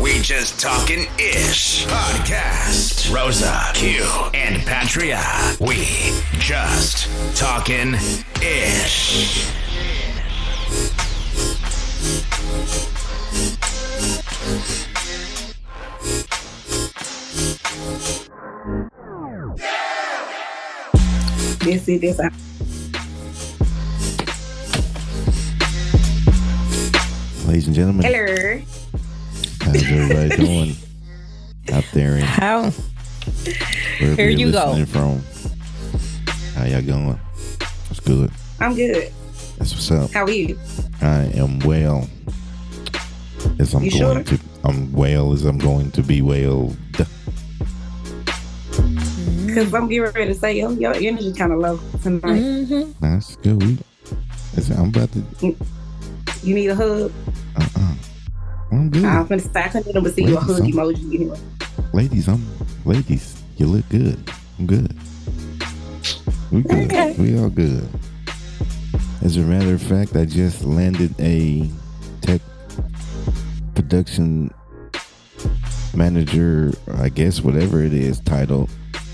We Just Talking Ish podcast. Rosa, Q, and Patria. We Just Talking Ish. This. Ladies and gentlemen, Hello. how's everybody doing out there? And How? wherever Here you're you go. listening from, how y'all going? It's good. I'm good. That's what's up. How are you? I am well. As I'm You going sure? to, I'm well as I'm going to be well. Because I'm getting ready to say, your energy kind of low tonight. Mm-hmm. That's good. I'm about to. You need a hug? I'm good. I'm finna say, I couldn't even see you a hug emoji anyway. Ladies, you look good. I'm good. We good. Okay. We all good. As a matter of fact, I just landed a tech production manager, I guess, whatever it is, title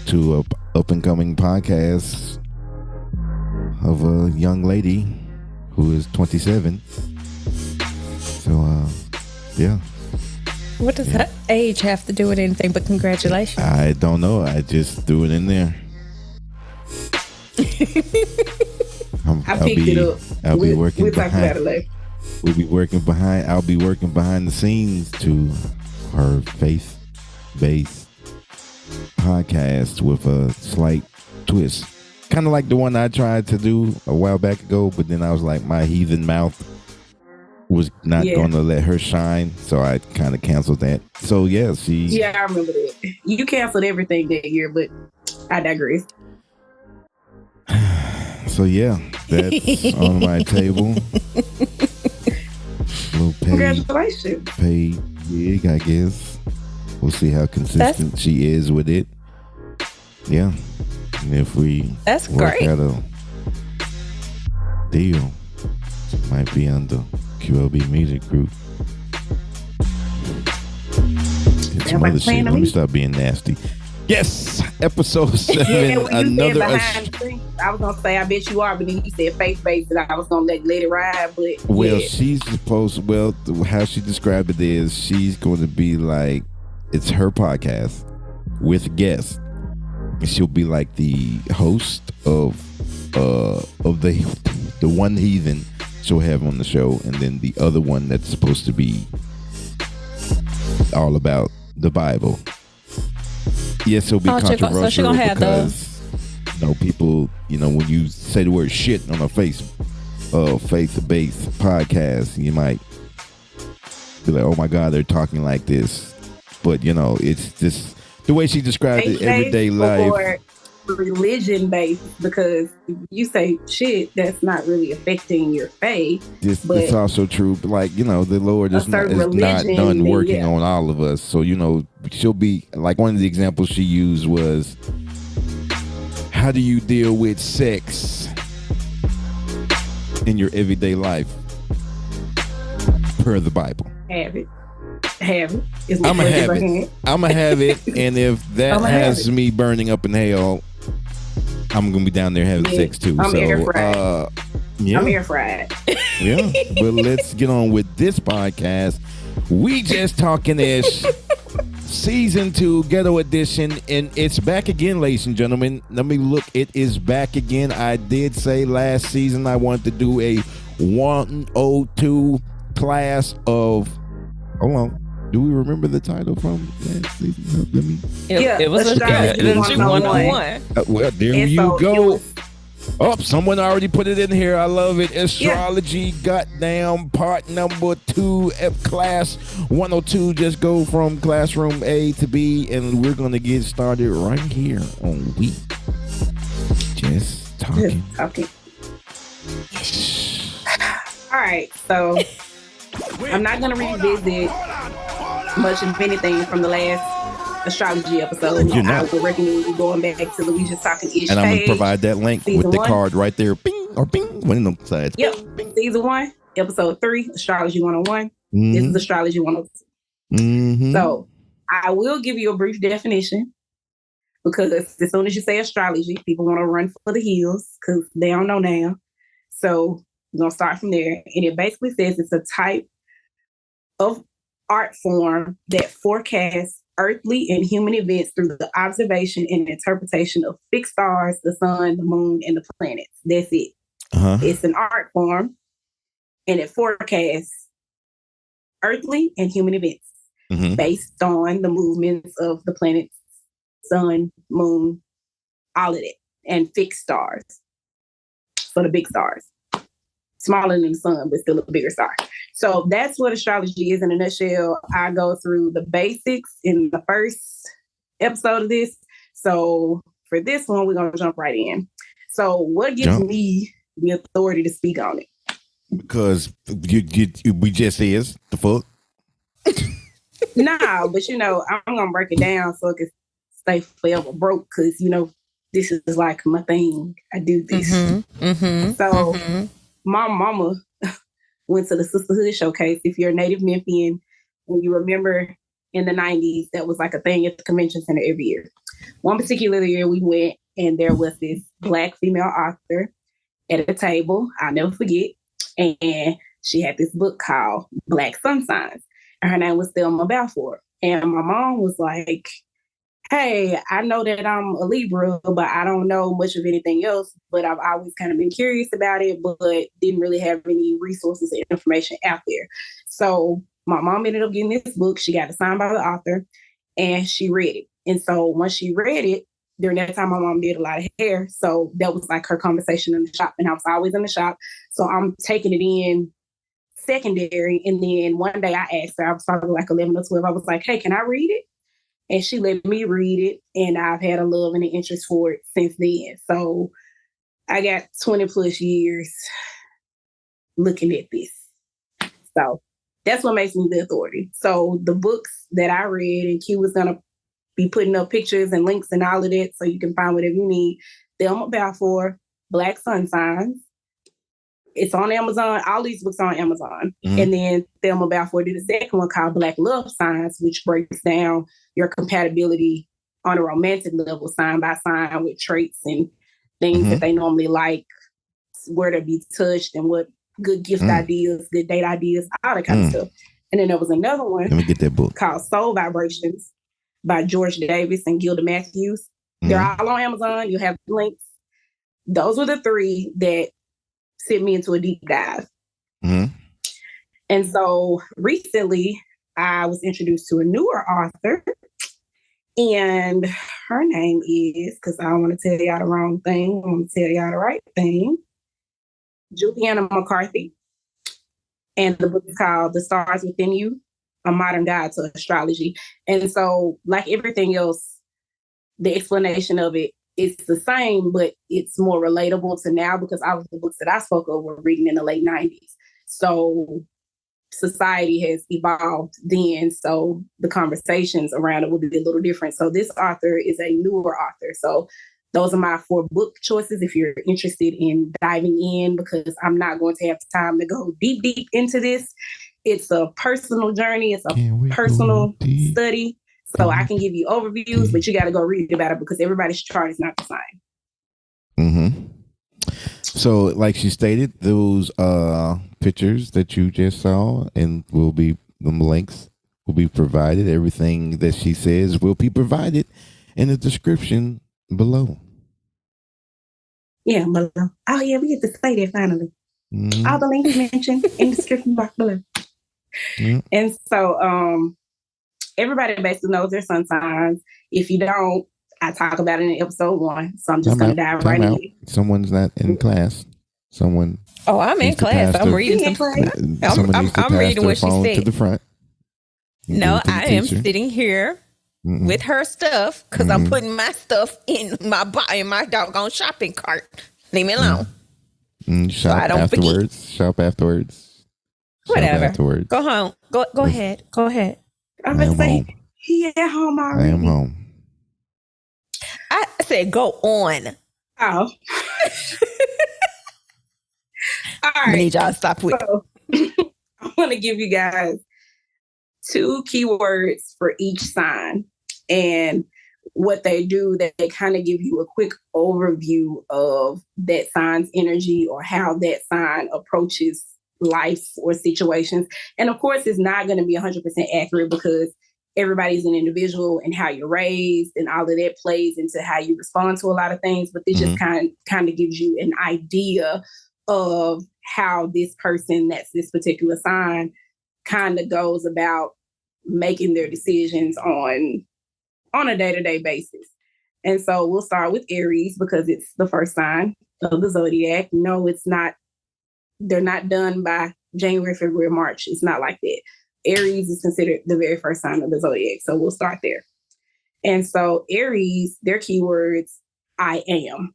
to a up and coming podcast of a young lady who is 27. So, yeah. What does that age have to do with anything but congratulations? I don't know. I just threw it in there. I picked it up. I'll be working We'll talk about it later. I'll be working behind the scenes to her faith-based podcast with a slight twist. Kind of like the one I tried to do a while back ago, but then I was like, my heathen mouth was not going to let her shine, so I kind of canceled that. So, yeah, Yeah, I remember that. You canceled everything that year, but I digress. So, yeah, that's on my table. Little Congratulations. paid gig, I guess. We'll see how consistent she is with it. Yeah. And if we That's work great. out a deal, it might be on the QLB Music Group. Get some like other playing shit. to Let me me. stop being nasty. Yes, episode 7. Yeah, when you said another. behind the scenes, I was gonna say I bet you are, but then you said faith-based, and I was gonna let it ride. But Well, yeah. she's supposed. Well, how she described it is she's going to be like, it's her podcast with guests. And she'll be like the host of the one heathen she'll have on the show, and then the other one that's supposed to be all about the Bible. Yes, it'll be controversial so she gonna have because people, when you say the word shit on a faith-based podcast, you might be like, oh my God, they're talking like this. But it's just the way she described it, everyday life. Or religion-based, because if you say shit, that's not really affecting your faith. It's also true. Like, the Lord is not done working on all of us. So, she'll be like, one of the examples she used was, how do you deal with sex in your everyday life per the Bible? Have it. Is I'm what gonna have Abraham. it. I'm gonna have it, and if that has me burning up in hell, I'm gonna be down there having sex too. I'm air fried. Yeah. I'm air fried. Yeah, but let's get on with this podcast. We Just Talking Ish, Season 2, Ghetto Edition, and it's back again, ladies and gentlemen. Let me look. It is back again. I did say last season I wanted to do a 102 class of. Hold on. Do we remember the title from last season? Let me. It was Astrology Astrology 101. Well, there And you so go. Oh, someone already put it in here. I love it. Astrology, goddamn, part number 2 of class 102. Just go from classroom A to B, and we're going to get started right here on We Just Talking. Okay. All right, so I'm not going to revisit much of anything from the last astrology episode. You're not. I would recommend you going back to the We Just Talking Ish And I'm going to page. provide that link Season with the 1. card right there. Bing or bing. One of them sides. Yep. Bing, bing. Season 1, episode 3, Astrology 101. Mhm. This is Astrology 102. Mm-hmm. So I will give you a brief definition because as soon as you say astrology, people want to run for the hills because they don't know now. So we're going to start from there. And it basically says it's a type of art form that forecasts earthly and human events through the observation and interpretation of fixed stars, the sun, the moon, and the planets. That's it. Uh-huh. It's an art form and it forecasts earthly and human events based on the movements of the planets, sun, moon, all of it, and fixed stars. So the big stars. Smaller than the sun, but still a bigger star. So that's what astrology is in a nutshell. I go through the basics in the first episode of this. So for this one, we're going to jump right in. So what gives me the authority to speak on it? Because we just is the fuck. Nah, but I'm going to break it down so it can stay forever broke because, this is like my thing. I do this. My mama went to the Sisterhood Showcase. If you're a native Memphian and you remember in the 90s, that was like a thing at the convention center every year. One particular year we went and there was this Black female author at a table. I'll never forget. And she had this book called Black Sun Signs. And her name was Thelma Balfour. And my mom was like, hey, I know that I'm a Libra, but I don't know much of anything else. But I've always kind of been curious about it, but didn't really have any resources and information out there. So my mom ended up getting this book. She got it signed by the author and she read it. And so once she read it, during that time, my mom did a lot of hair. So that was like her conversation in the shop. And I was always in the shop. So I'm taking it in secondary. And then one day I asked her, I was probably like 11 or 12. I was like, hey, can I read it? And she let me read it, and I've had a love and an interest for it since then. So I got 20 plus years looking at this. So that's what makes me the authority. So the books that I read, and Q was going to be putting up pictures and links and all of that so you can find whatever you need. Thelma Balfour, Black Sun Signs. It's on Amazon. All these books are on Amazon. And then Thelma Balfour did a second one called Black Love Signs, which breaks down your compatibility on a romantic level, sign by sign, with traits and things that they normally like, where to be touched and what good gift ideas, good date ideas, all that kind of stuff. And then there was another one. Let me get that book. Called Soul Vibrations by George Davis and Gilda Matthews. They're all on Amazon. You have links. Those were the three that sent me into a deep dive. And so recently I was introduced to a newer author, and her name is, because I don't want to tell y'all the wrong thing, I want to tell y'all the right thing, Juliana McCarthy. And the book is called The Stars Within You, A Modern Guide to Astrology. And so like everything else, the explanation of it, it's the same, but it's more relatable to now because all of the books that I spoke of were written in the late 90s. So society has evolved then. So the conversations around it will be a little different. So this author is a newer author. So those are my 4 book choices if you're interested in diving in, because I'm not going to have time to go deep into this. It's a personal journey. It's a personal study. So I can give you overviews, but you got to go read about it because everybody's chart is not the same. So, like she stated, those pictures that you just saw, and will be the links will be provided. Everything that she says will be provided in the description below. Yeah, below. Oh yeah, we get to say that finally. All the links mentioned in the description box below. And so, everybody basically knows their sun signs. If you don't, I talk about it in episode 1. So I'm just going to dive right in. Someone's not in class. Someone. Oh, I'm in class. I'm reading. I'm reading what she said. To the front. No, I am sitting here with her stuff because I'm putting my stuff in my doggone shopping cart. Leave me alone. Shop so I don't afterwards. Forget. Shop afterwards. Whatever. Shop afterwards. Go home. Go ahead. Go ahead. I'm going to say, he at home already. I am home. I said, go on. Oh. All right. I need y'all to stop with. So, I want to give you guys 2 keywords for each sign. And what they do, they kind of give you a quick overview of that sign's energy or how that sign approaches life or situations. And of course, it's not going to be 100% accurate because everybody's an individual and how you're raised and all of that plays into how you respond to a lot of things. But this just kind of gives you an idea of how this person that's this particular sign kind of goes about making their decisions on a day-to-day basis. And so we'll start with Aries because it's the first sign of the zodiac. No, it's not. They're not done by January, February, March. It's not like that. Aries is considered the very first sign of the zodiac. So we'll start there. And so Aries, their keywords, I am.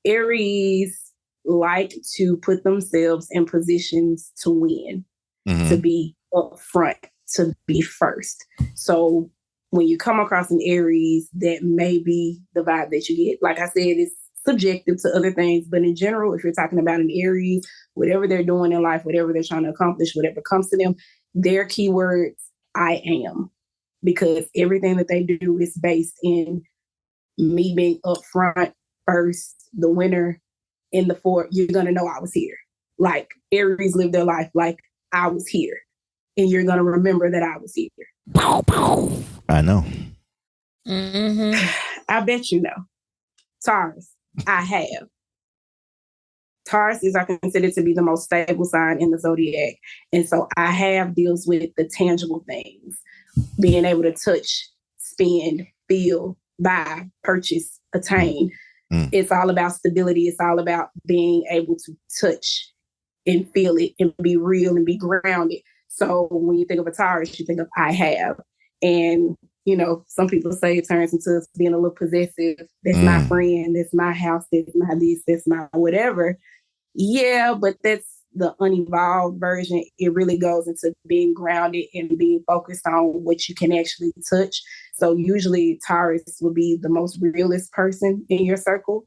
Aries like to put themselves in positions to win, to be up front, to be first. So when you come across an Aries, that may be the vibe that you get. Like I said, it's subjective to other things, but in general, if you're talking about an Aries, whatever they're doing in life, whatever they're trying to accomplish, whatever comes to them, their keywords, I am, because everything that they do is based in me being up front, first, the winner, in the fort. You're going to know I was here. Like Aries live their life like I was here, and you're going to remember that I was here. I know. I bet you know. Taurus, I have. Tauruses are considered to be the most stable sign in the zodiac. And so I have deals with the tangible things, being able to touch, spend, feel, buy, purchase, attain. It's all about stability. It's all about being able to touch and feel it and be real and be grounded. So when you think of a Taurus, you think of I have. And, you know, some people say it turns into being a little possessive. That's my friend. That's my house. That's my this. That's my whatever. Yeah, but that's the unevolved version. It really goes into being grounded and being focused on what you can actually touch. So usually Taurus will be the most realist person in your circle.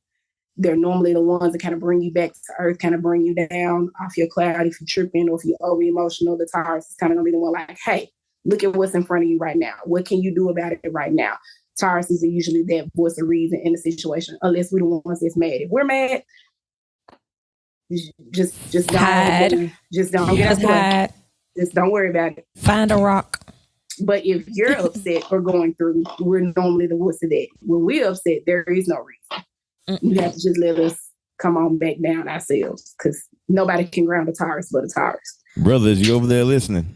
They're normally the ones that kind of bring you back to earth, kind of bring you down off your cloud. If you're tripping or if you're over emotional, the Taurus is kind of going to be the one like, hey, look at what's in front of you right now. What can you do about it right now? Taurus is usually that voice of reason in the situation, unless we're the ones that's mad. If we're mad, just don't get upset. Just don't worry about it. Find a rock. But if you're upset or going through, we're normally the voice of that. When we're upset, there is no reason. You have to just let us come on back down ourselves, because nobody can ground a Taurus but a Taurus. Brothers, you over there listening?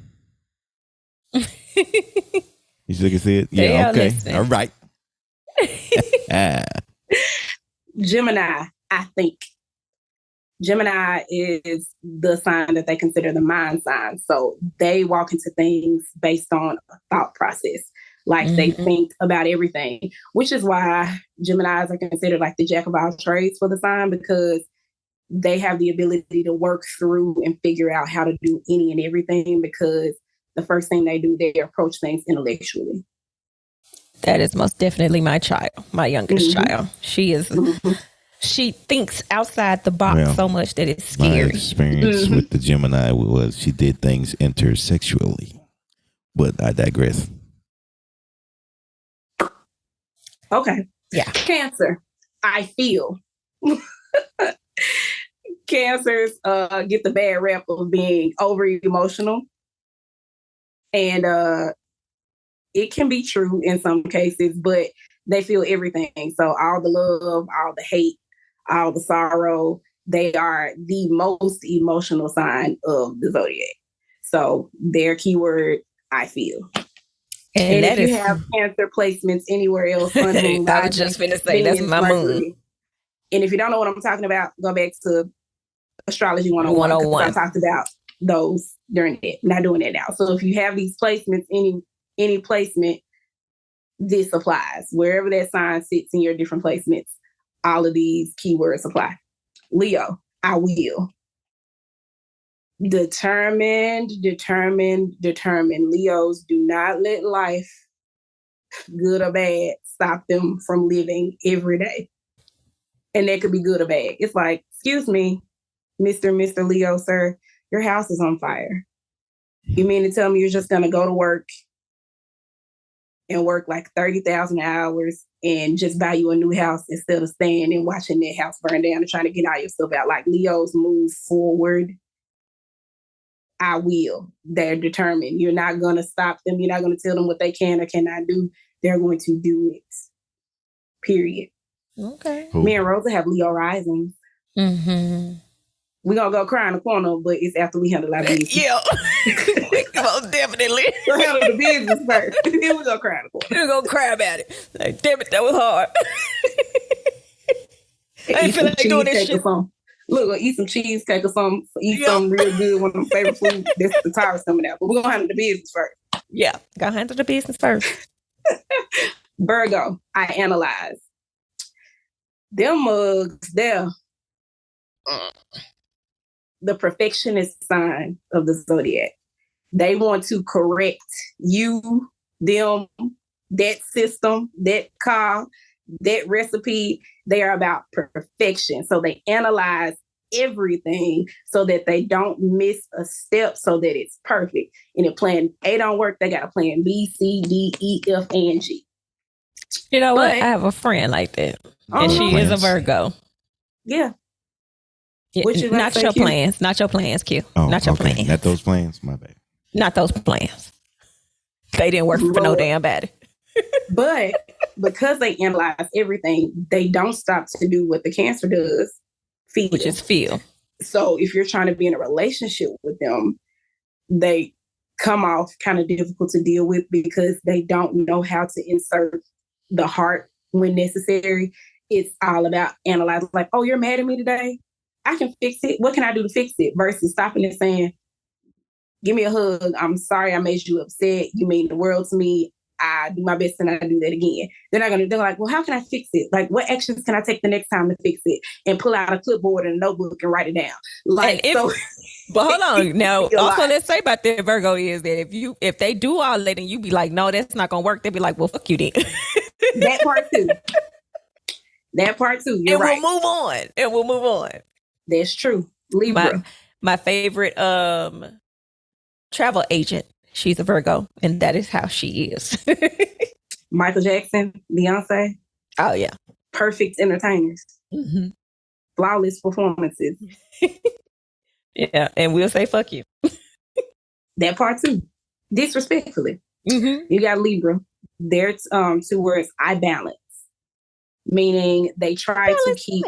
You should have said, yeah, okay, listening. All right. Gemini, I think. Gemini is the sign that they consider the mind sign. So they walk into things based on a thought process. Like they think about everything, which is why Geminis are considered like the jack of all trades for the sign, because they have the ability to work through and figure out how to do any and everything, because the first thing they do, they approach things intellectually. That is most definitely my child, my youngest child. She is... She thinks outside the box so much that it's scary. My experience with the Gemini was she did things intersexually. But I digress. Okay. Yeah. Cancer, I feel. Cancers get the bad rap of being over emotional. And it can be true in some cases, but they feel everything. So all the love, all the hate, all the sorrow, they are the most emotional sign of the zodiac. So their keyword, I feel. And if you have Cancer placements anywhere else, sun, moon, I was just going to say, that's my moon. And if you don't know what I'm talking about, go back to Astrology 101. I talked about those during it. Not doing it now. So if you have these placements, any placement, this applies. Wherever that sign sits in your different placements, all of these keywords apply. Leo, I will. Determined. Leos do not let life, good or bad, stop them from living every day. And that could be good or bad. It's like, excuse me, Mr. Leo, sir, your house is on fire. You mean to tell me you're just going to go to work and work like 30,000 hours and just buy you a new house instead of staying and watching that house burn down and trying to get all your stuff out? Like Leos move forward. I will. They're determined. You're not going to stop them. You're not going to tell them what they can or cannot do. They're going to do it. Period. Okay. Cool. Me and Rosa have Leo risings. Mm-hmm. We're going to go cry in the corner, but it's after we handle our business. Yeah. Most definitely. We'll handle the business first. Then we're going to cry in the corner. We're going to cry about it. Like, damn it, that was hard. I didn't feel like doing this shit. Look, we'll eat some cheesecake or something. Eat something real good, one of them favorite foods. That's the tires coming out. But we're going to handle the business first. Yeah. Got to handle the business first. Virgo, I analyze. Them mugs there. The perfectionist sign of the zodiac. They want to correct you, them, that system, that car, that recipe. They are about perfection. So they analyze everything so that they don't miss a step so that it's perfect. And if plan A don't work, they got a plan B, C, D, E, F, and G. You know what? I have a friend like that. And she is a Virgo. Yeah. Yeah, not your plans. Not your plans, Q. Oh, not your okay. plans. Not those plans. My bad. Not those plans. They didn't work for no damn body. But because they analyze everything, they don't stop to do what the Cancer does, feel. Which is feel. So if you're trying to be in a relationship with them, they come off kind of difficult to deal with because they don't know how to insert the heart when necessary. It's all about analyzing, like, oh, you're mad at me today? I can fix it. What can I do to fix it? Versus stopping and saying, give me a hug. I'm sorry I made you upset. You mean the world to me. I do my best and I do that again. They're like, well, how can I fix it? Like, what actions can I take the next time to fix it? And pull out a clipboard and a notebook and write it down. Like, but hold on. Now, also let's say about that Virgo is that if they do all that and you be like, no, that's not gonna work, they'll be like, well, fuck you then. That part too. You're right. We'll move on. That's true. Libra. My favorite travel agent. She's a Virgo, and that is how she is. Michael Jackson, Beyonce. Oh, yeah. Perfect entertainers. Mm-hmm. Flawless performances. Yeah, and we'll say fuck you. That part too. Disrespectfully. Mm-hmm. You got Libra. There's 2 words, I balance. Meaning they try to keep...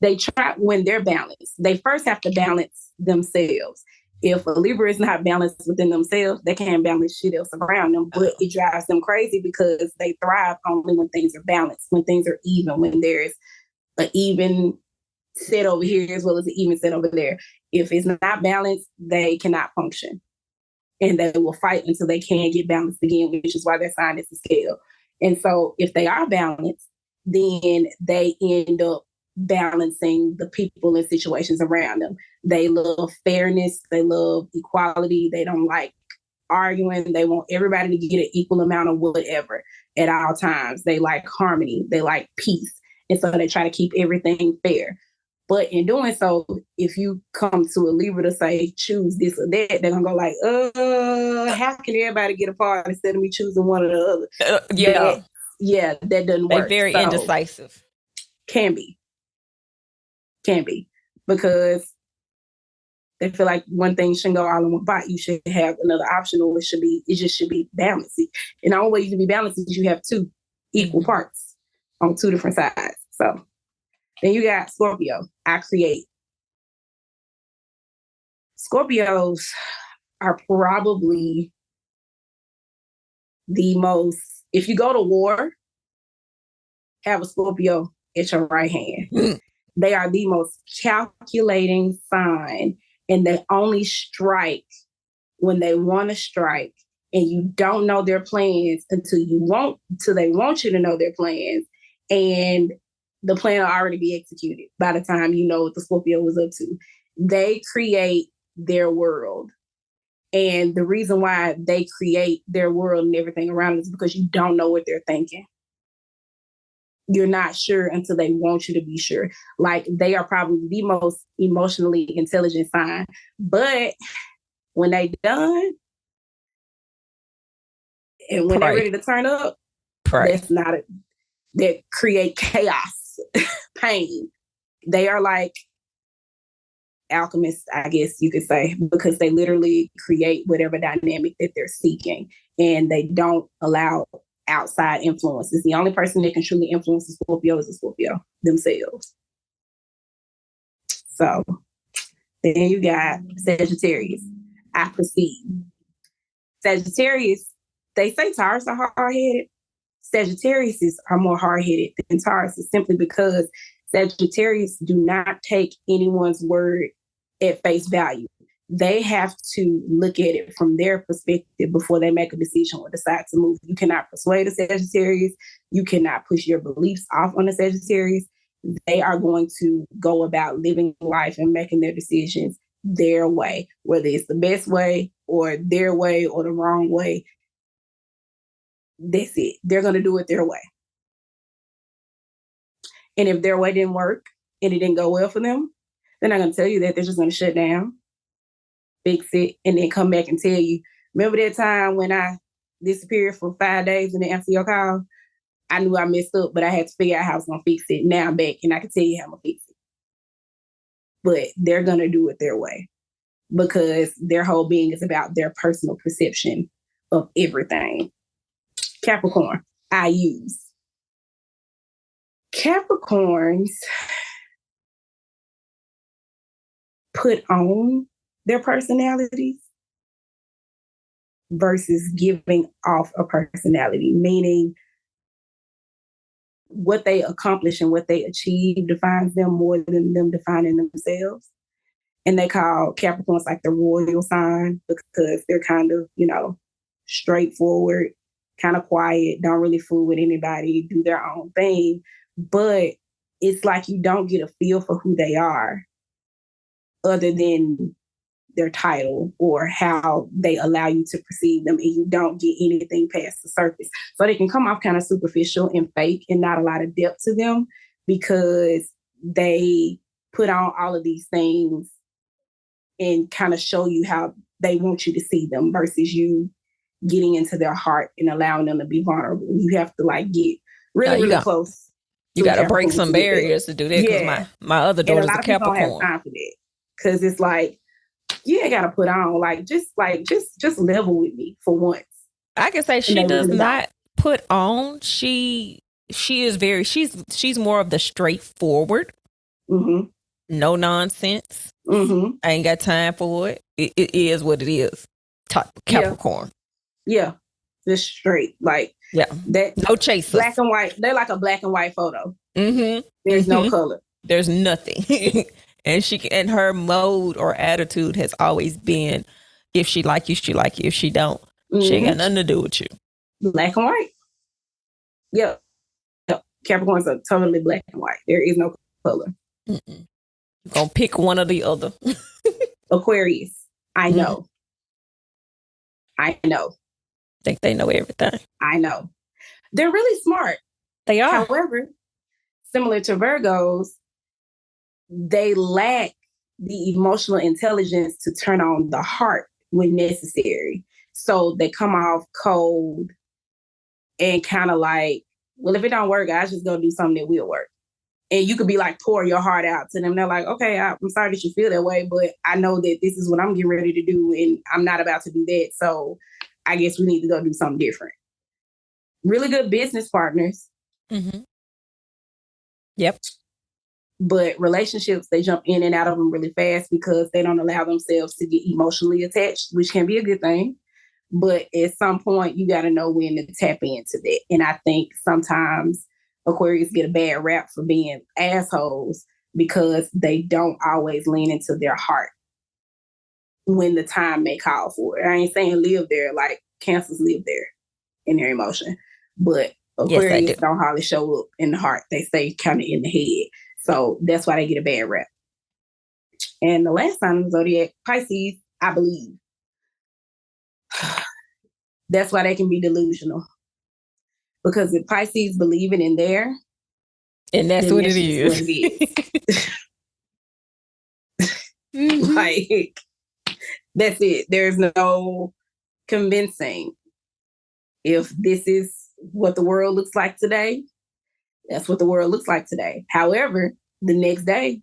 They try when they're balanced. They first have to balance themselves. If a Libra is not balanced within themselves, they can't balance shit else around them. But it drives them crazy because they thrive only when things are balanced, when things are even, when there's an even set over here as well as an even set over there. If it's not balanced, they cannot function. And they will fight until they can get balanced again, which is why their sign is the scale. And so if they are balanced, then they end up balancing the people and situations around them. They love fairness. They love equality. They don't like arguing. They want everybody to get an equal amount of whatever at all times. They like harmony. They like peace. And so they try to keep everything fair. But in doing so, if you come to a Libra to say, choose this or that, they're going to go like, how can everybody get a part instead of me choosing one or the other? That doesn't work. They're very indecisive. Can be. Because they feel like one thing shouldn't go all in one pot. You should have another option, or it just should be balanced. And the only way you can be balanced is you have 2 equal parts on 2 different sides. So then you got Scorpio. I create. Scorpios are probably the most, if you go to war, have a Scorpio at your right hand. They are the most calculating sign, and they only strike when they want to strike, and you don't know their plans until they want you to know their plans, and the plan will already be executed by the time you know what the Scorpio was up to. They create their world. And the reason why they create their world and everything around it is because you don't know what they're thinking. You're not sure until they want you to be sure. Like, they are probably the most emotionally intelligent sign, but When they done and when they're ready to turn up, that's not it. That create chaos, pain. They are like alchemists, I guess you could say, because they literally create whatever dynamic that they're seeking, and they don't allow outside influences. The only person that can truly influence the Scorpio is the Scorpio themselves. So then you got Sagittarius. I proceed. Sagittarius, they say Taurus are hard-headed. Sagittarius are more hard-headed than Taurus, simply because Sagittarius do not take anyone's word at face value. They have to look at it from their perspective before they make a decision or decide to move. You cannot persuade a Sagittarius. You cannot push your beliefs off on a Sagittarius. They are going to go about living life and making their decisions their way, whether it's the best way or their way or the wrong way. That's it. They're going to do it their way. And if their way didn't work and it didn't go well for them, they're not going to tell you that. They're just going to shut down, fix it, and then come back and tell you, remember that time when I disappeared for 5 days and didn't answer your call? I knew I messed up, but I had to figure out how I was going to fix it. Now I'm back and I can tell you how I'm going to fix it. But they're going to do it their way because their whole being is about their personal perception of everything. Capricorn, I use. Capricorns put on their personalities versus giving off a personality, meaning what they accomplish and what they achieve defines them more than them defining themselves. And they call Capricorns like the royal sign because they're kind of, straightforward, kind of quiet, don't really fool with anybody, do their own thing. But it's like you don't get a feel for who they are other than their title or how they allow you to perceive them, and you don't get anything past the surface. So they can come off kind of superficial and fake and not a lot of depth to them because they put on all of these things and kind of show you how they want you to see them versus you getting into their heart and allowing them to be vulnerable. You have to get really close. You got to break some barriers to do that because my other daughter's a Capricorn. Don't have time for that because it's like, you ain't got to put on just level with me for once. I can say she does not put on. She is very, she's more of the straightforward, no nonsense. I ain't got time for it. It is what it is. Type of Capricorn. Yeah. Just straight. That no chasers. Black and white. They're like a black and white photo. There's no color. There's nothing. And her mode or attitude has always been, if she like you, she like you. If she don't, she ain't got nothing to do with you. Black and white. Yep. Capricorns are totally black and white. There is no color. You're gonna pick one or the other. Aquarius. I know. Think they know everything. I know. They're really smart. They are. However, similar to Virgos, they lack the emotional intelligence to turn on the heart when necessary. So they come off cold and kind of well, if it don't work, I just go do something that will work. And you could be pour your heart out to them. They're like, okay, I'm sorry that you feel that way, but I know that this is what I'm getting ready to do and I'm not about to do that. So I guess we need to go do something different. Really good business partners. Yep. But relationships, they jump in and out of them really fast because they don't allow themselves to get emotionally attached, which can be a good thing. But at some point, you got to know when to tap into that. And I think sometimes Aquarius get a bad rap for being assholes because they don't always lean into their heart when the time may call for it. I ain't saying live there, Cancers live there in their emotion. But Aquarius don't hardly show up in the heart. They stay kind of in the head. So that's why they get a bad rap. And the last sign of the zodiac, Pisces, I believe. That's why they can be delusional. Because if Pisces believing in there, and that's what it is. That's it. There's no convincing. If this is what the world looks like today, that's what the world looks like today. However, the next day,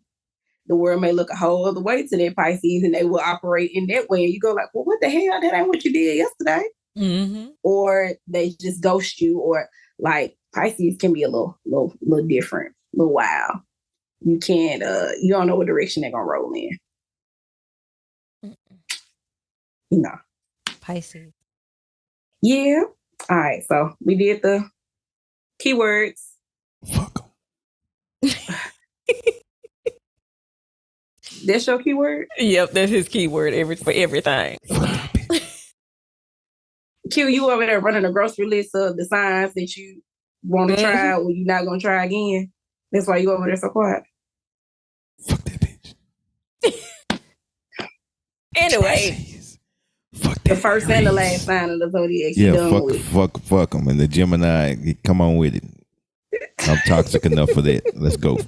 the world may look a whole other way to their Pisces, and they will operate in that way. And you go like, well, what the hell? That ain't what you did yesterday. Mm-hmm. Or they just ghost you, or like Pisces can be a little different, a little wild. You can't, you don't know what direction they're gonna roll in. No. Pisces. Yeah. All right. So we did the keywords. Fuck 'em. That's your keyword? Yep, that's his keyword for everything. Q, you over there running a grocery list of the signs that you want to try or you're not going to try again. That's why you over there so quiet. Fuck that bitch. Anyway. Fuck that the first and the last sign of the zodiac. Yeah, fuck them. And the Gemini, come on with it. I'm toxic enough for that. Let's go.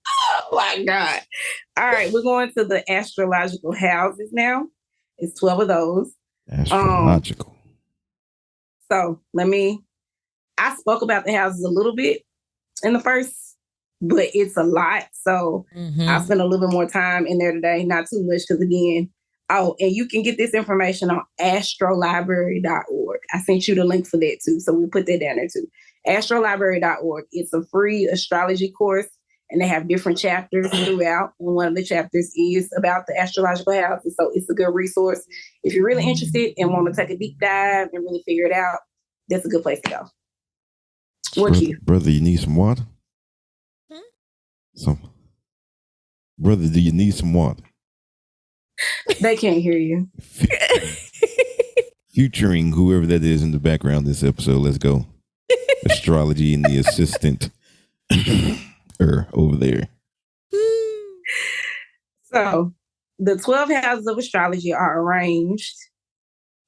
Oh my God. All right, we're going to the astrological houses now. It's 12 of those. Astrological. So I spoke about the houses a little bit in the first, but it's a lot. So I'll spend a little bit more time in there today. Not too much because again, and you can get this information on astrolibrary.org. I sent you the link for that too. So we put that down there too. Astrolibrary.org. It's a free astrology course and they have different chapters throughout. And one of the chapters is about the astrological houses. So it's a good resource. If you're really interested and want to take a deep dive and really figure it out, that's a good place to go. What you? Brother, you need some water? Brother, do you need some water? They can't hear you. Featuring whoever that is in the background this episode. Let's go. Astrology and the assistant over there. So the 12 houses of astrology are arranged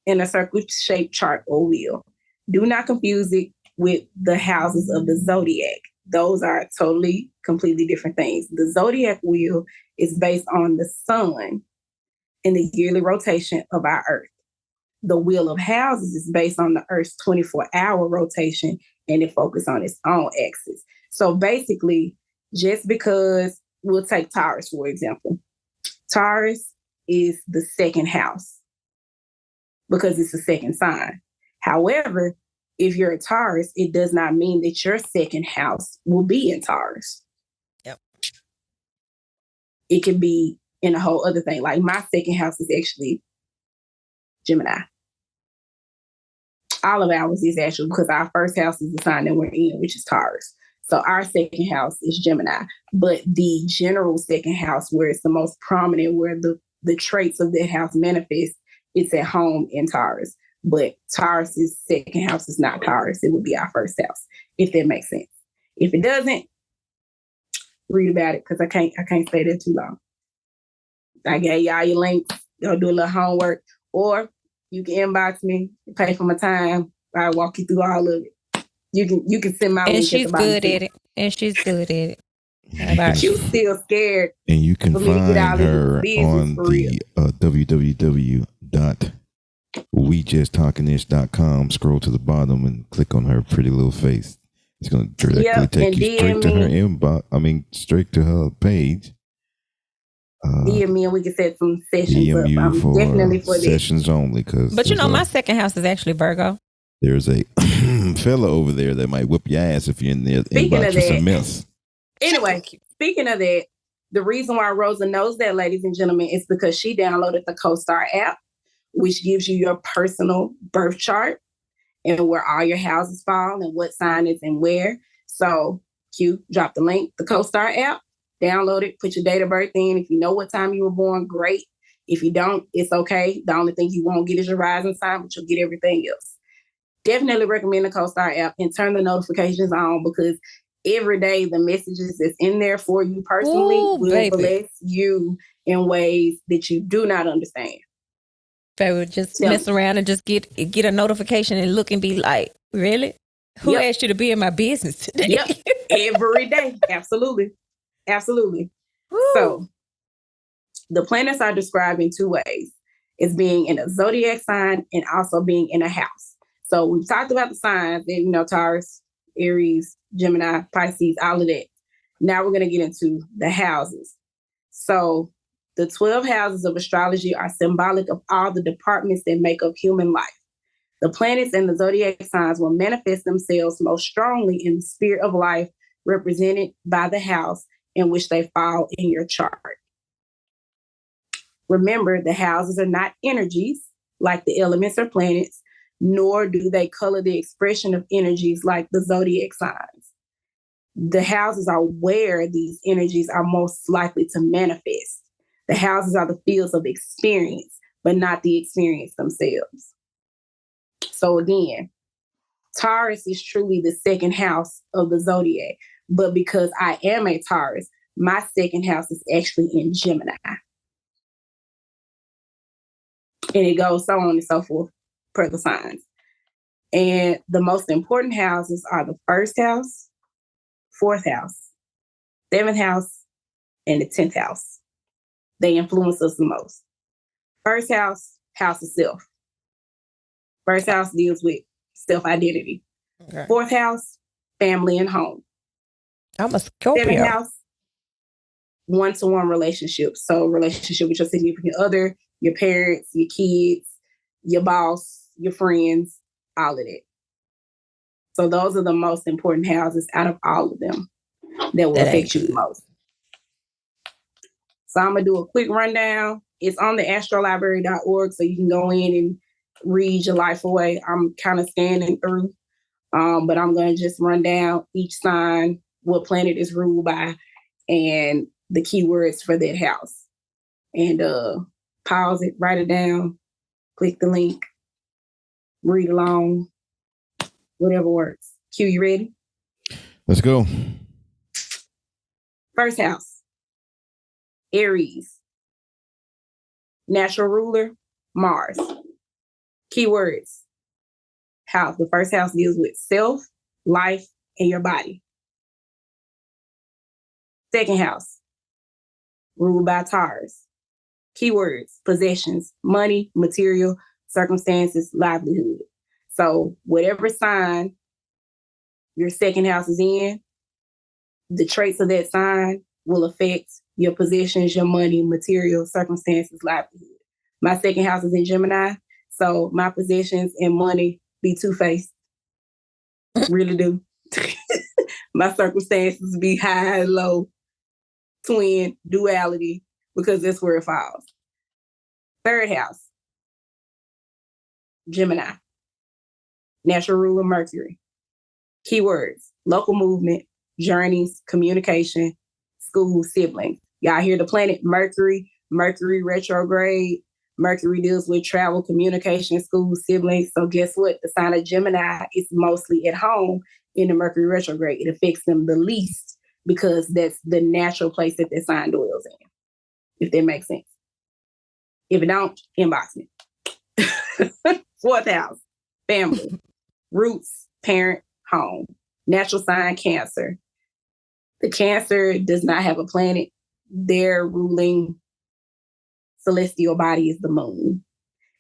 in a circle-shaped chart or wheel. Do not confuse it with the houses of the zodiac. Those are totally, completely different things. The zodiac wheel is based on the sun and the yearly rotation of our Earth. The wheel of houses is based on the Earth's 24-hour rotation and it focuses on its own axis. So basically, just because we'll take Taurus, for example. Taurus is the second house because it's the second sign. However, if you're a Taurus, it does not mean that your second house will be in Taurus. Yep. It can be in a whole other thing. Like my second house is actually Gemini. All of ours is actually because our first house is the sign that we're in, which is Taurus. So our second house is Gemini. But the general second house, where it's the most prominent, where the traits of that house manifest, it's at home in Taurus. But Taurus's second house is not Taurus. It would be our first house, if that makes sense. If it doesn't, read about it because I can't stay there too long. I gave y'all your links. Go do a little homework. Or you can inbox me, pay for my time. I'll walk you through all of it. You can send my link. And she's good at it. And she's good at it. How about you? Still scared. And you can find her on the www.wejusttalkingish.com. Scroll to the bottom and click on her pretty little face. It's going to directly take you straight to her inbox. Straight to her page. DM me and we can set some sessions DM up. you for definitely for sessions this. only. But my second house is actually Virgo. There's a fella over there that might whip your ass if you're in there inbox for some mess. Anyway, speaking of that, the reason why Rosa knows that, ladies and gentlemen, is because she downloaded the CoStar app, which gives you your personal birth chart and where all your houses fall and what sign is and where. So Q, drop the link, the CoStar app, download it, put your date of birth in. If you know what time you were born, great. If you don't, it's okay. The only thing you won't get is your rising sign, but you'll get everything else. Definitely recommend the CoStar app and turn the notifications on because every day the messages that's in there for you personally will bless you in ways that you do not understand. Baby, just mess around and just get a notification and look and be like, really? Who asked you to be in my business today? Yep. Every day. Absolutely. Absolutely. Woo. So The planets are described in two ways. It's being in a zodiac sign and also being in a house. So we've talked about the signs, and, Taurus, Aries, Gemini, Pisces, all of that. Now we're going to get into the houses. So the 12 houses of astrology are symbolic of all the departments that make up human life. The planets and the zodiac signs will manifest themselves most strongly in the spirit of life represented by the house in which they fall in your chart. Remember, the houses are not energies like the elements or planets, nor do they color the expression of energies like the zodiac signs. The houses are where these energies are most likely to manifest. The houses are the fields of experience, but not the experience themselves. So again, Taurus is truly the second house of the zodiac, but because I am a Taurus, my second house is actually in Gemini. And it goes so on and so forth per the signs. And the most important houses are the first house, fourth house, seventh house, and the 10th house. They influence us the most. First house, house of self. First house deals with self-identity. Okay. Fourth house, family and home. I'm a Scorpio. Seventh house, one-to-one relationship. So relationship with your significant other, your parents, your kids, your boss, your friends, all of that. So those are the most important houses out of all of them that will affect you the most. So I'm going to do a quick rundown. It's on the astrolibrary.org, so you can go in and read your life away. I'm kind of scanning through, but I'm going to just run down each sign, what planet is ruled by, and the keywords for that house. And pause it, write it down, click the link, read along, whatever works. Q, you ready? Let's go. First house, Aries. Natural ruler, Mars. Keywords. House. The first house deals with self, life, and your body. Second house, ruled by Taurus. Keywords, possessions, money, material, circumstances, livelihood. So whatever sign your second house is in, the traits of that sign will affect your possessions, your money, material, circumstances, livelihood. My second house is in Gemini, so my possessions and money be two-faced. Really do. My circumstances be high, low, twin, duality, because that's where it falls. Third house, Gemini. Natural ruler, Mercury. Keywords, local movement, journeys, communication, school, siblings. Y'all hear the planet Mercury, Mercury retrograde. Mercury deals with travel, communication, school, siblings. So guess what? The sign of Gemini is mostly at home in the Mercury retrograde. It affects them the least because that's the natural place that sign dwells in, if that makes sense. If it don't, inbox me. Fourth house, family, roots, parent, home. Natural sign, Cancer. The Cancer does not have a planet. Their ruling celestial body is the moon.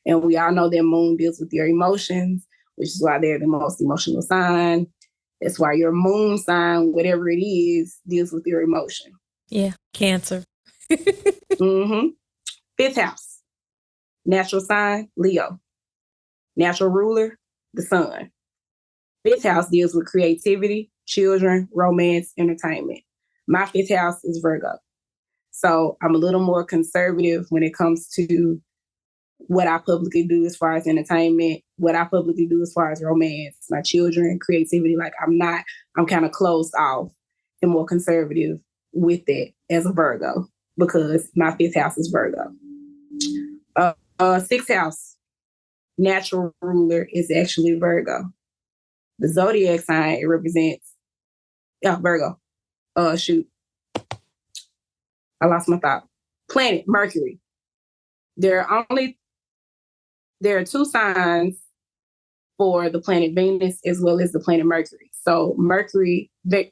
And we all know that moon deals with your emotions, which is why they're the most emotional sign. That's why your moon sign, whatever it is, deals with your emotion. Yeah, Cancer. Mm-hmm. Fifth house, natural sign, Leo. Natural ruler, the sun. Fifth house deals with creativity, children, romance, entertainment. My fifth house is Virgo. So I'm a little more conservative when it comes to what I publicly do as far as entertainment, what I publicly do as far as romance, my children, creativity. Like I'm kind of closed off and more conservative with that as a Virgo because my fifth house is Virgo. Sixth house, natural ruler is actually Virgo. The zodiac sign, it represents, Virgo. I lost my thought. Planet, Mercury. There are two signs for the planet Venus as well as the planet Mercury. So Mercury,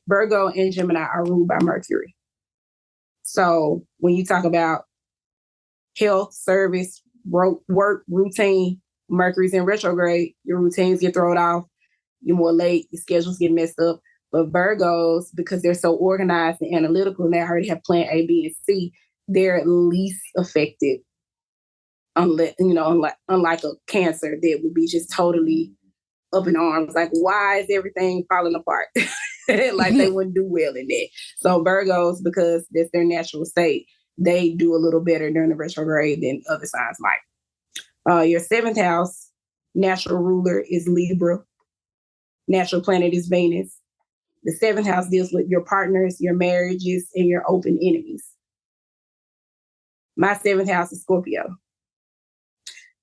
Virgo and Gemini are ruled by Mercury. So when you talk about health, service, work, routine. Mercury's in retrograde. Your routines get thrown off. You're more late. Your schedules get messed up. But Virgos, because they're so organized and analytical, and they already have plan A, B, and C, they're at least affected. Unlike a Cancer that would be just totally up in arms. Like, why is everything falling apart? Like they wouldn't do well in that. So Virgos, because that's their natural state, they do a little better during the retrograde than other signs might. Your 7th house natural ruler is Libra. Natural planet is Venus. The 7th house deals with your partners, your marriages, and your open enemies. My 7th house is Scorpio.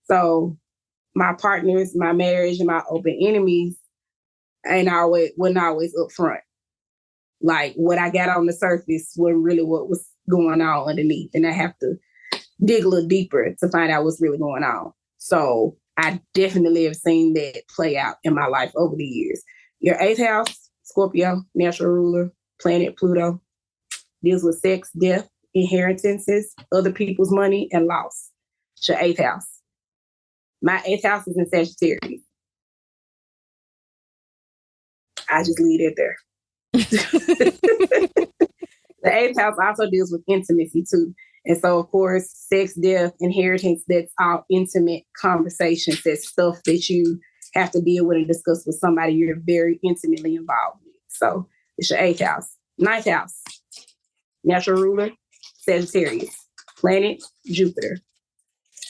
So my partners, my marriage, and my open enemies wasn't always up front. Like what I got on the surface wasn't really what was going on underneath. And I have to dig a little deeper to find out what's really going on. So I definitely have seen that play out in my life over the years. Your 8th house, Scorpio, natural ruler, planet Pluto, deals with sex, death, inheritances, other people's money, and loss. It's your 8th house. My 8th house is in Sagittarius. I just leave it there. The 8th house also deals with intimacy too. And so, of course, sex, death, inheritance, that's all intimate conversations. That's stuff that you have to deal with and discuss with somebody you're very intimately involved with. So it's your 8th house. 9th house, natural ruler, Sagittarius. Planet, Jupiter.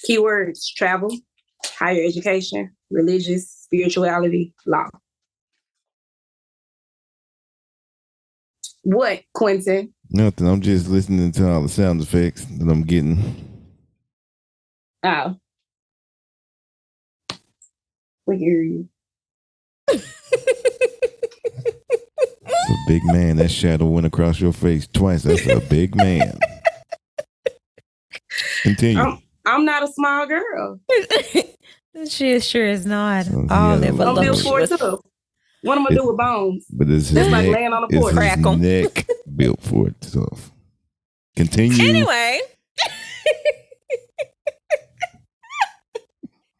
Keywords, travel, higher education, religious, spirituality, law. What, Quentin? Nothing. I'm just listening to all the sound effects that I'm getting. Oh. We hear you. It's a big man. That shadow went across your face twice. That's a big man. Continue. I'm not a small girl. She sure is not. So All yeah, that I'm built for it voluptuous. too. What am I do with bones? But it's his Just like neck, laying on a it's porch. his Crack 'em. neck built for it. So continue. Anyway.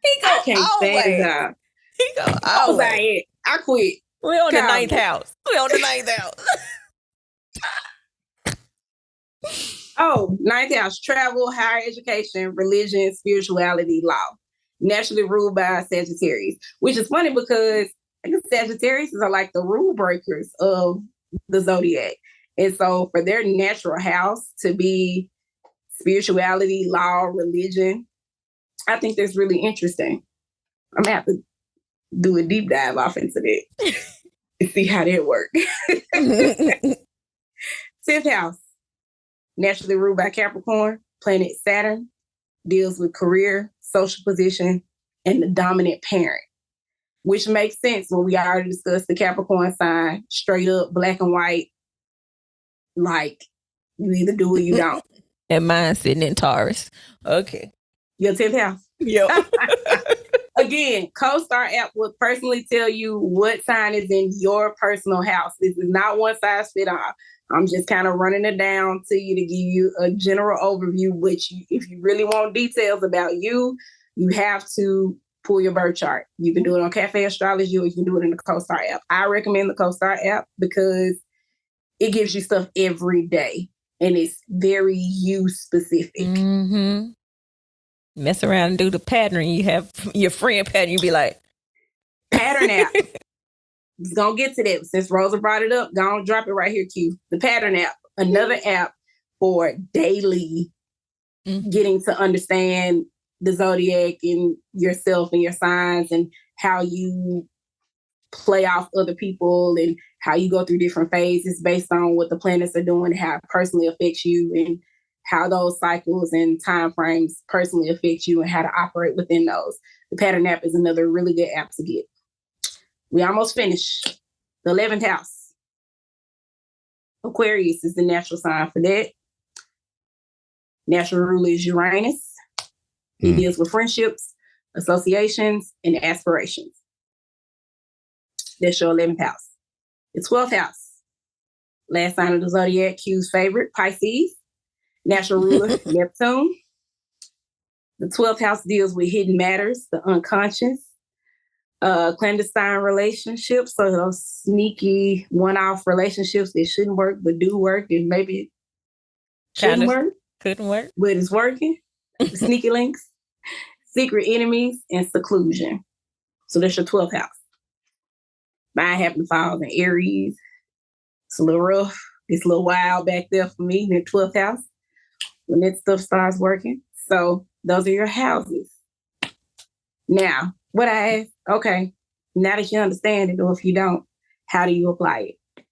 He go I can't stand always. it out. He go I was always. like, I quit. We on the God. 9th house. We on the 9th house. Oh, 9th house, travel, higher education, religion, spirituality, law. Naturally ruled by Sagittarius, which is funny because I guess Sagittarius are like the rule breakers of the zodiac. And so for their natural house to be spirituality, law, religion, I think that's really interesting. I'm going to have to do a deep dive off into that and see how that works. 10th house, naturally ruled by Capricorn, planet Saturn, deals with career, social position, and the dominant parent, which makes sense when we already discussed the Capricorn sign, straight up, black and white, like you either do or you don't. And mine sitting in Taurus. Okay. Your 10th house. Yep. Again, CoStar app will personally tell you what sign is in your personal house. This is not one size fit all. I'm just kind of running it down to you to give you a general overview, which if you really want details about you, you have to pull your birth chart. You can do it on Cafe Astrology or you can do it in the CoStar app. I recommend the CoStar app because it gives you stuff every day and it's very you specific. Mm-hmm. Mess around and do the pattern. You have your friend pattern. You be like, pattern app. Just gonna get to that. Since Rosa brought it up, go on, drop it right here, Q. The pattern app, another app for daily getting to understand the zodiac and yourself and your signs and how you play off other people and how you go through different phases based on what the planets are doing, how it personally affects you and how those cycles and time frames personally affect you and how to operate within those. The pattern app is another really good app to get. We almost finished. The 11th house. Aquarius is the natural sign for that. Natural ruler is Uranus. It deals with friendships, associations, and aspirations. That's your 11th house. The 12th house. Last sign of the zodiac, Q's favorite, Pisces. Natural ruler, Neptune. The 12th house deals with hidden matters, the unconscious, clandestine relationships, so those sneaky one-off relationships that shouldn't work but do work, and maybe shouldn't work, couldn't work, but it's working. Sneaky links, secret enemies, and seclusion. So that's your 12th house. Mine happened to fall in Aries. It's a little rough. It's a little wild back there for me in the 12th house when that stuff starts working. So those are your houses. Now, what I asked, okay, now that you understand it, or if you don't, how do you apply it?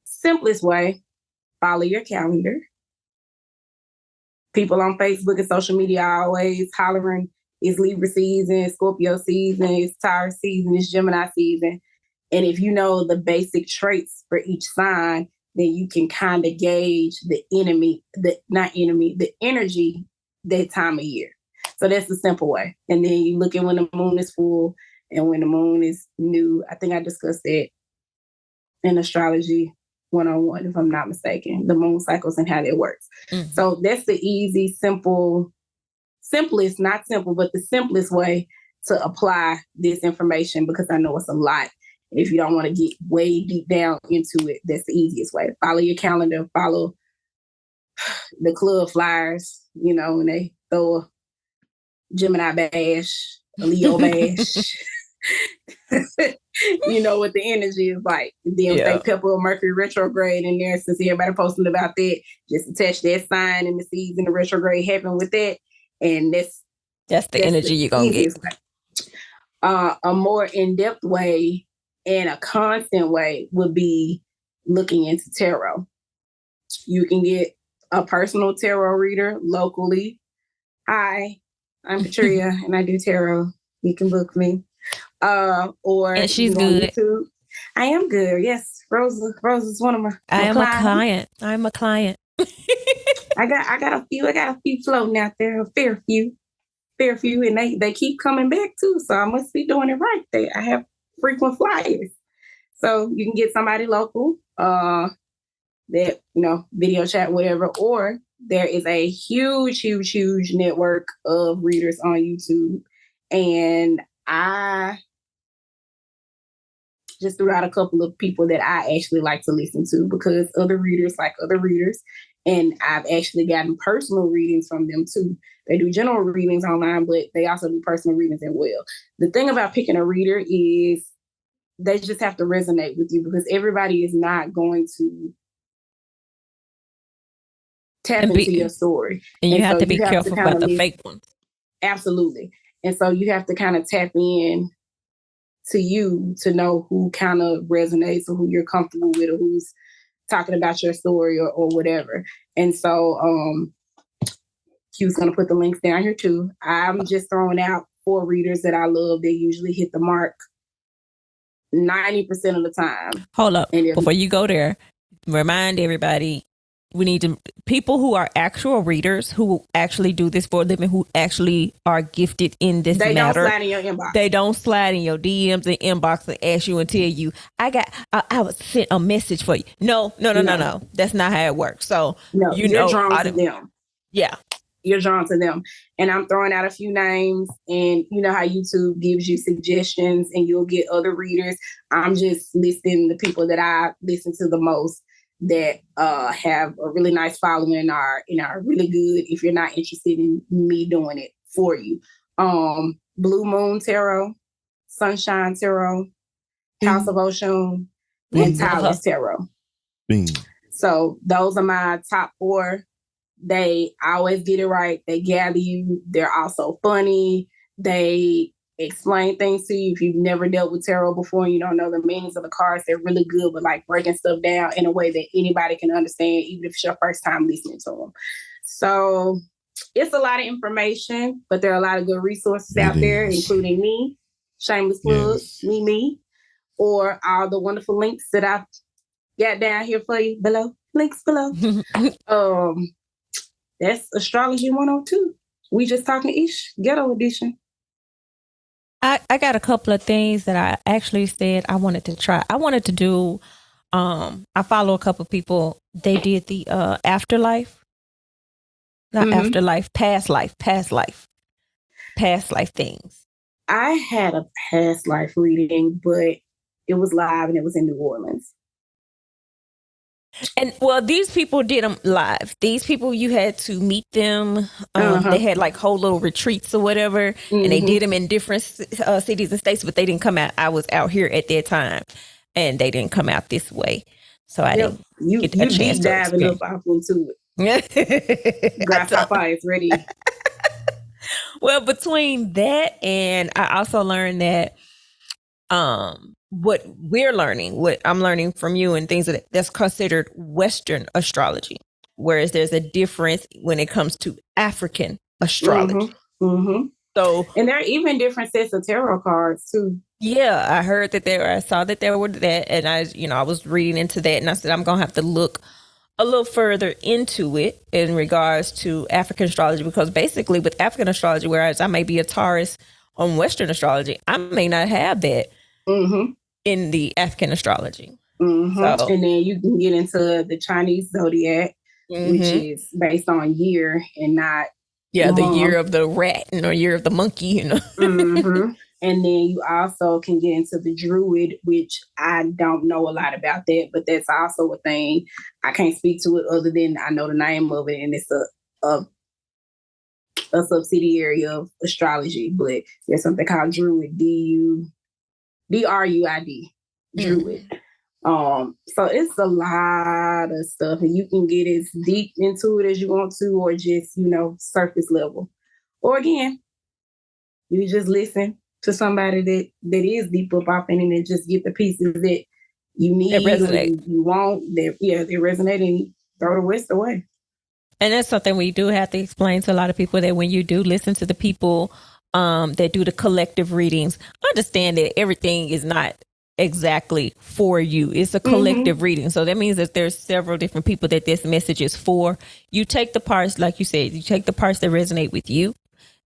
Simplest way, follow your calendar. People on Facebook and social media are always hollering, it's Libra season, Scorpio season, it's Taurus season, it's Gemini season. And if you know the basic traits for each sign, then you can kind of gauge the energy that time of year. So that's the simple way. And then you look at when the moon is full and when the moon is new. I think I discussed that in Astrology 101, if I'm not mistaken, the moon cycles and how that works. Mm-hmm. So that's the easy, simplest, not simple, but the simplest way to apply this information, because I know it's a lot. And if you don't want to get way deep down into it, that's the easiest way. Follow your calendar, follow the club flyers, when they throw a Gemini bash, a Leo bash. You know what the energy is like. Then if they pepper a Mercury retrograde in there, since everybody posting about that, just attach that sign in the season the retrograde happened with that. And that's the energy you're going to get. A more in-depth way and a constant way would be looking into tarot. You can get a personal tarot reader locally. Hi, I'm Patria and I do tarot. You can book me. And she's good. YouTube. I am good. Yes, Rosa is one of my. I am a client. I got a few floating out there. A fair few, and they keep coming back too. So I must be doing it right there. I have frequent flyers, so you can get somebody local. That video chat, whatever, or there is a huge network of readers on YouTube, and I just threw out a couple of people that I actually like to listen to, because other readers like other readers, and I've actually gotten personal readings from them too. They do general readings online, but they also do personal readings as well. The thing about picking a reader is they just have to resonate with you, because everybody is not going to tap into your story. And you have to be careful about the fake ones. Absolutely. And so you have to kind of tap in to you to know who kind of resonates, or who you're comfortable with, or who's talking about your story or whatever. And so Q's going to put the links down here too. I'm just throwing out 4 readers that I love. They usually hit the mark 90% of the time. Hold up. Before you go there, remind everybody, we need people who are actual readers, who actually do this for a living, who actually are gifted in this matter. They don't slide in your inbox. They don't slide in your DMs and inbox and ask you and tell you, I was sent a message for you. No. That's not how it works. So you're drawn to them. Yeah. You're drawn to them. And I'm throwing out a few names, and you know how YouTube gives you suggestions and you'll get other readers. I'm just listing the people that I listen to the most, that have a really nice following and are really good, if you're not interested in me doing it for you. Blue Moon Tarot, Sunshine Tarot, House of Ocean, and Tyler's Tarot. So those are my top 4. They always get it right. They gather you. They're also funny. They explain things to you. If you've never dealt with tarot before and you don't know the meanings of the cards, they're really good with like breaking stuff down in a way that anybody can understand, even if it's your first time listening to them. So it's a lot of information, but there are a lot of good resources out there, including me, shameless plug, me, or all the wonderful links that I've got down here for you below. Links below. That's Astrology 102. We just talking ish, ghetto edition. I got a couple of things that I actually said I wanted to try. I wanted to do, I follow a couple of people. They did the afterlife. Not afterlife, past life. past life things? I had a past life reading, but it was live and it was in New Orleans. And well, these people did them live. These people, you had to meet them. They had like whole little retreats or whatever, and they did them in different cities and states, but they didn't come out. I was out here at that time, and they didn't come out this way. So I didn't get a chance deep to diving up off into it. Grasshopper is ready. Well, between that and I also learned that what we're learning, what I'm learning from you and things that's considered Western astrology, whereas there's a difference when it comes to African astrology. So, and there are even different sets of tarot cards too. Yeah, I heard that I saw that there were that, and I was reading into that, and I said I'm gonna have to look a little further into it in regards to African astrology, because basically with African astrology, whereas I may be a Taurus on Western astrology, I may not have that in the African astrology. So, and then you can get into the Chinese zodiac, which is based on year and not the year of the rat or year of the monkey, And then you also can get into the Druid, which I don't know a lot about that, but that's also a thing. I can't speak to it other than I know the name of it, and it's a subsidiary of astrology. But there's something called Druid, D-R-U-I-D, Druid. So it's a lot of stuff, and you can get as deep into it as you want to, or just surface level, or again, you just listen to somebody that is deep up off in it and just get the pieces that you need, that resonate. You want. They resonate, and throw the rest away. And that's something we do have to explain to a lot of people, that when you do listen to the people that do the collective readings, understand that everything is not exactly for you. It's a collective reading. So that means that there's several different people that this message is for. You take the parts, like you said, you take the parts that resonate with you,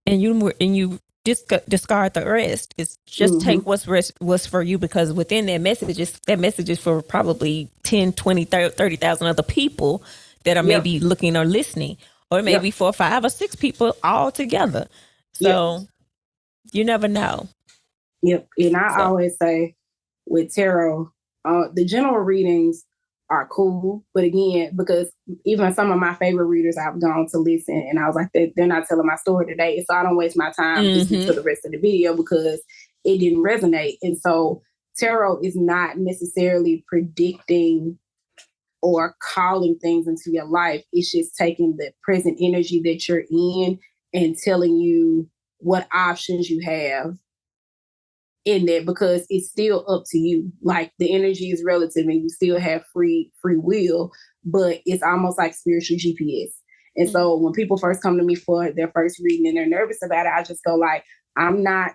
and you discard the rest. It's just take what's for you, because within that message is for probably 10, 20, 30,000 other people that are maybe looking or listening, or maybe 4, 5, or 6 people all together. So you never know. And I always say with tarot, the general readings are cool, but again, because even some of my favorite readers, I've gone to listen, and I was like, they're not telling my story today, so I don't waste my time listening to the rest of the video because it didn't resonate. And so tarot is not necessarily predicting or calling things into your life. It's just taking the present energy that you're in and telling you what options you have in that, because it's still up to you. Like, the energy is relative and you still have free will, but it's almost like spiritual GPS. And so when people first come to me for their first reading and they're nervous about it, I just go like, I'm not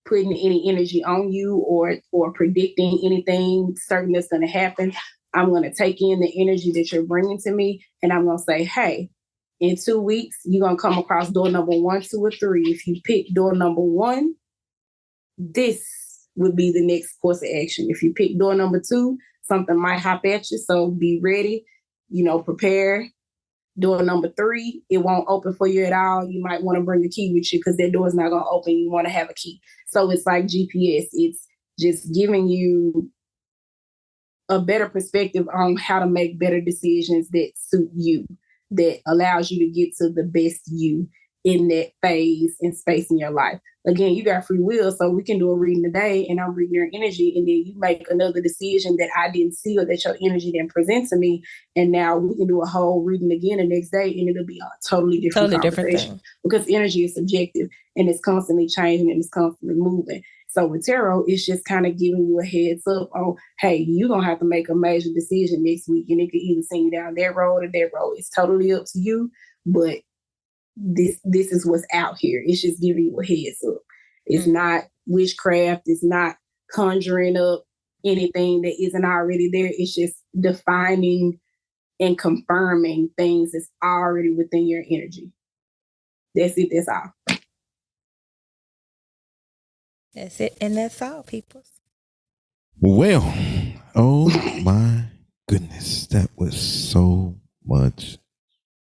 putting any energy on you or predicting anything certain that's going to happen. I'm going to take in the energy that you're bringing to me, and I'm going to say, hey, in 2 weeks, you're going to come across door number 1, 2, or 3. If you pick door number 1, this would be the next course of action. If you pick door number 2, something might hop at you, so be ready, prepare. Door number 3, it won't open for you at all. You might want to bring the key with you because that door is not going to open. You want to have a key. So it's like GPS. It's just giving you a better perspective on how to make better decisions that suit you, that allows you to get to the best you in that phase and space in your life. Again, you got free will, so we can do a reading today and I'm reading your energy, and then you make another decision that I didn't see or that your energy didn't present to me. And now we can do a whole reading again the next day and it'll be a totally different conversation. Because energy is subjective and it's constantly changing and it's constantly moving. So with tarot, it's just kind of giving you a heads up on, hey, you're going to have to make a major decision next week, and it could either send you down that road or that road. It's totally up to you, but this is what's out here. It's just giving you a heads up. It's not witchcraft. It's not conjuring up anything that isn't already there. It's just defining and confirming things that's already within your energy. That's it. That's all. That's it. And that's all, people. Well, oh my goodness. That was so much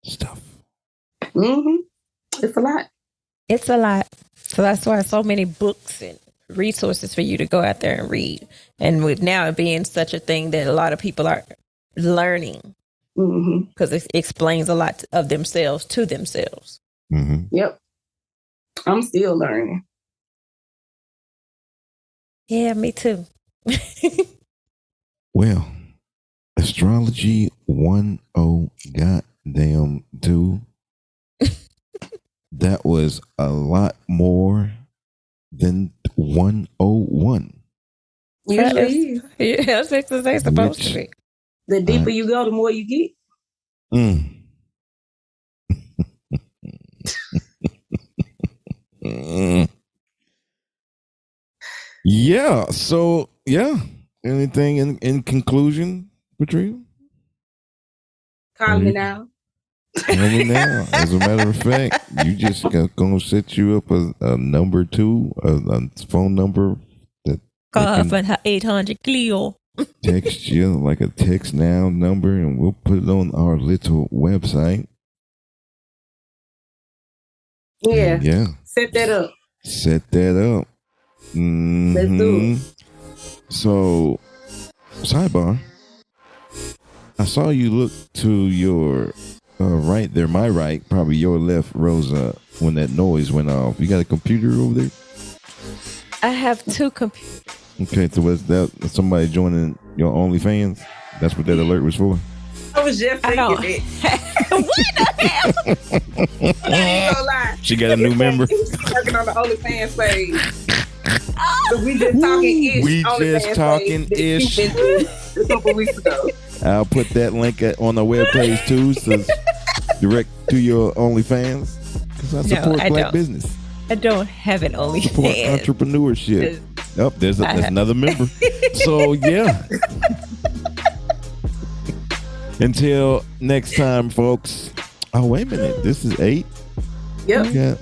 stuff. It's a lot. It's a lot. So that's why so many books and resources for you to go out there and read. And with now it being such a thing that a lot of people are learning because it explains a lot of themselves to themselves. Yep. I'm still learning. Yeah, me too. Well, Astrology 1.0 goddamn 2. That was a lot more than 101. Usually, yeah, that's what it's supposed to be. The deeper you go, the more you get. Yeah. So yeah. Anything in conclusion, Patria? Call me now. Call me now. As a matter of fact, you just gonna set you up a number 2, a phone number that call for 800 Cleo. Text you like a text now number, and we'll put it on our little website. Yeah. Yeah. Set that up. Set that up. Let's do it. So, sidebar. I saw you look to your right there, my right, probably your left, Rosa, when that noise went off. You got a computer over there? I have 2 computers. Okay, so was that somebody joining your OnlyFans? That's what that alert was for? I was just thinking that. What the hell? I ain't gonna lie. She got a new member? Working on the OnlyFans page. So we just talking ish. We just talking ish. A couple weeks ago. I'll put that link on the webpage too, so direct to your OnlyFans. Because I support black business. I don't have an OnlyFans. Support entrepreneurship. Oh, there's another member. So yeah. Until next time, folks. Oh, wait a minute. This is 8. Yep. Yeah.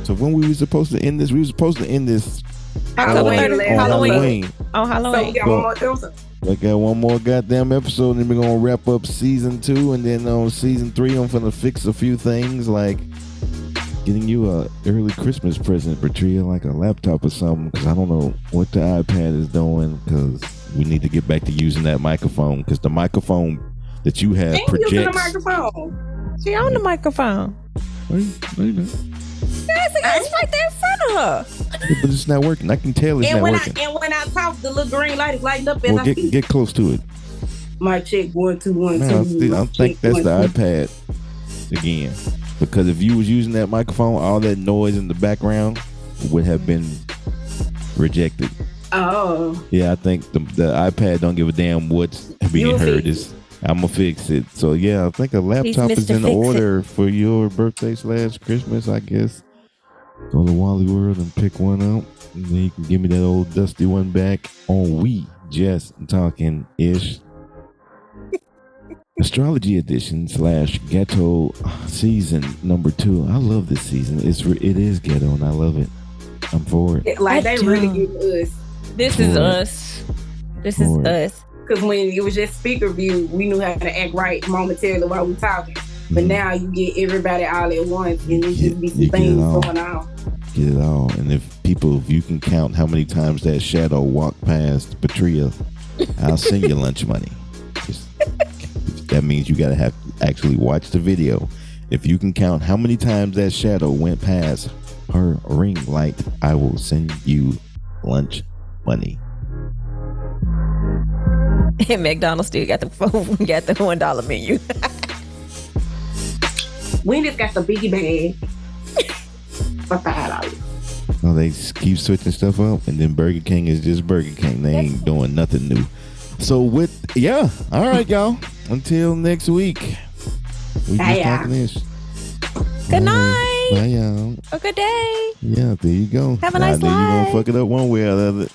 So when we were supposed to end this? We were supposed to end this Halloween. On Halloween. We got one more goddamn episode, and we're gonna wrap up season 2, and then on season 3, I'm gonna fix a few things like getting you a early Christmas present, Patria, like a laptop or something, because I don't know what the iPad is doing, because we need to get back to using that microphone, because the microphone that you have projects. Using the microphone. She on the microphone. Wait. It's right there in front of her. Yeah, but it's not working. I can tell it's not working. And when I talk, the little green light is lighting up. Well, get close to it. Mic check 1 2 1 2. I think that's the iPad again. Because if you was using that microphone, all that noise in the background would have been rejected. Oh. Yeah, I think the iPad don't give a damn what's being heard. I'm going to fix it. So, yeah, I think a laptop is in order for your birthday / Christmas, I guess. Go to Wally World and pick one up. And then you can give me that old dusty one back on We Just Talking Ish. Astrology edition / ghetto season number 2. I love this season. It is ghetto, and I love it. I'm for it. Like they really give us. This is us. This is us. Because when it was just speaker view, we knew how to act right momentarily while we talking. But now you get everybody all at once, and it just be some things going on. Get it all. And if you can count how many times that shadow walked past Patria, I'll send you lunch money. That means you gotta have actually watch the video. If you can count how many times that shadow went past her ring light, I will send you lunch money. And McDonald's still got the $1 menu. We just got the biggie bag for $5. Oh, they keep switching stuff up, and then Burger King is just Burger King. They ain't doing nothing new. So all right, y'all. Until next week. We just talking this. Good night. Bye, y'all. A good day. Yeah, there you go. Have a nice life. You're gonna fuck it up one way or the other.